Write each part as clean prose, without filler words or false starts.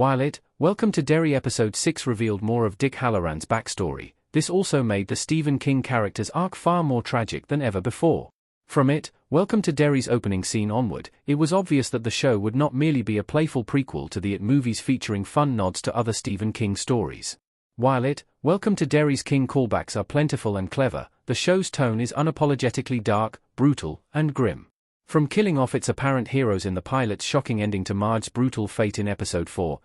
While Welcome to Derry episode 6 revealed more of Dick Halloran's backstory, this also made the Stephen King character's arc far more tragic than ever before. From Welcome to Derry's opening scene onward, it was obvious that the show would not merely be a playful prequel to the movies featuring fun nods to other Stephen King stories. While Welcome to Derry's King callbacks are plentiful and clever, the show's tone is unapologetically dark, brutal, and grim. From killing off its apparent heroes in the pilot's shocking ending to Marge's brutal fate in episode 4,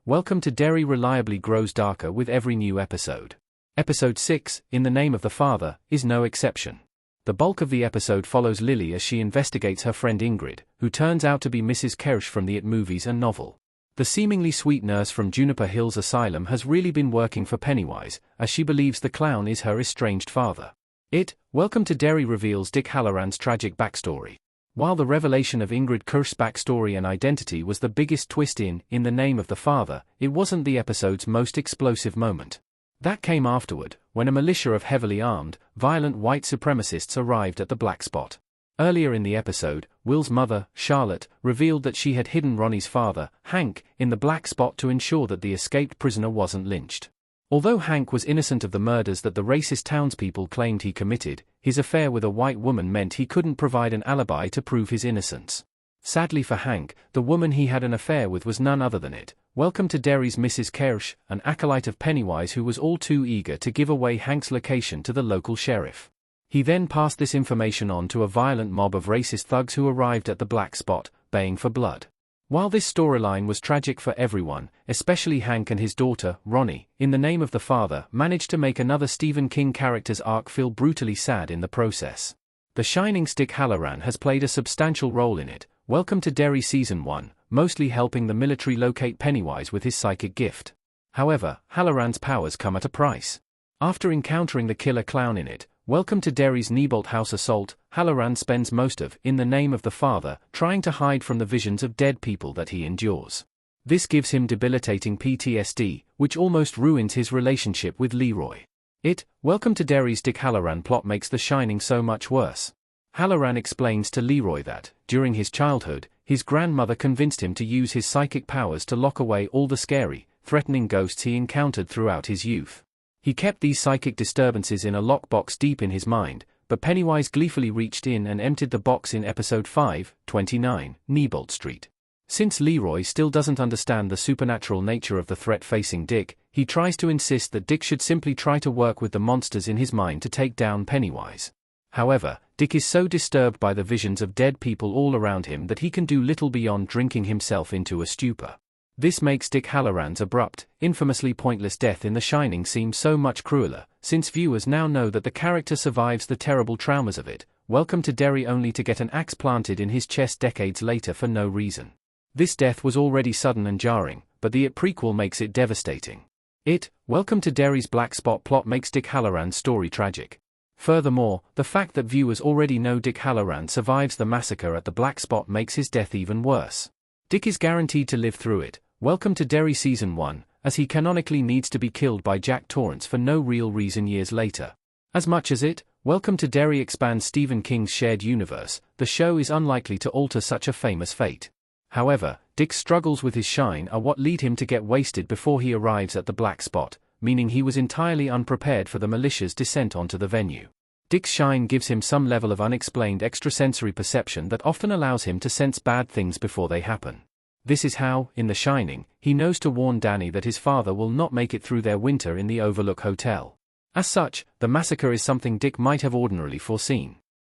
Welcome to Derry reliably grows darker with every new episode. Episode 6, In the Name of the Father, is no exception. The bulk of the episode follows Lily as she investigates her friend Ingrid, who turns out to be Mrs. Kersh from the movies and novel. The seemingly sweet nurse from Juniper Hills Asylum has really been working for Pennywise, as she believes the clown is her estranged father. Welcome to Derry reveals Dick Halloran's tragic backstory. While the revelation of Ingrid Kersh's backstory and identity was the biggest twist in the Name of the Father, it wasn't the episode's most explosive moment. That came afterward, when a militia of heavily armed, violent white supremacists arrived at the Black Spot. Earlier in the episode, Will's mother, Charlotte, revealed that she had hidden Ronnie's father, Hank, in the Black Spot to ensure that the escaped prisoner wasn't lynched. Although Hank was innocent of the murders that the racist townspeople claimed he committed, his affair with a white woman meant he couldn't provide an alibi to prove his innocence. Sadly for Hank, the woman he had an affair with was none other than Welcome to Derry's Mrs. Kersh, an acolyte of Pennywise who was all too eager to give away Hank's location to the local sheriff. He then passed this information on to a violent mob of racist thugs who arrived at the Black Spot, baying for blood. While this storyline was tragic for everyone, especially Hank and his daughter, Ronnie, In the Name of the Father managed to make another Stephen King character's arc feel brutally sad in the process. The Shining's Dick Halloran has played a substantial role in Welcome to Derry Season 1, mostly helping the military locate Pennywise with his psychic gift. However, Halloran's powers come at a price. After encountering the killer clown in Welcome to Derry's Neibolt House assault, Halloran spends most of In the Name of the Father trying to hide from the visions of dead people that he endures. This gives him debilitating PTSD, which almost ruins his relationship with Leroy. Welcome to Derry's Dick Halloran plot makes The Shining so much worse. Halloran explains to Leroy that, during his childhood, his grandmother convinced him to use his psychic powers to lock away all the scary, threatening ghosts he encountered throughout his youth. He kept these psychic disturbances in a lockbox deep in his mind, but Pennywise gleefully reached in and emptied the box in episode 5/29, Neibolt Street. Since Leroy still doesn't understand the supernatural nature of the threat facing Dick, he tries to insist that Dick should simply try to work with the monsters in his mind to take down Pennywise. However, Dick is so disturbed by the visions of dead people all around him that he can do little beyond drinking himself into a stupor. This makes Dick Halloran's abrupt, infamously pointless death in The Shining seem so much crueler, since viewers now know that the character survives the terrible traumas of Welcome to Derry only to get an axe planted in his chest decades later for no reason. This death was already sudden and jarring, but the prequel makes it devastating. Welcome to Derry's Black Spot plot makes Dick Halloran's story tragic. Furthermore, the fact that viewers already know Dick Halloran survives the massacre at the Black Spot makes his death even worse. Dick is guaranteed to live through Welcome to Derry Season 1, as he canonically needs to be killed by Jack Torrance for no real reason years later. As much as Welcome to Derry expands Stephen King's shared universe, the show is unlikely to alter such a famous fate. However, Dick's struggles with his shine are what lead him to get wasted before he arrives at the Black Spot, meaning he was entirely unprepared for the militia's descent onto the venue. Dick's shine gives him some level of unexplained extrasensory perception that often allows him to sense bad things before they happen. This is how, in The Shining, he knows to warn Danny that his father will not make it through their winter in the Overlook Hotel. As such, the massacre is something Dick might have ordinarily foreseen.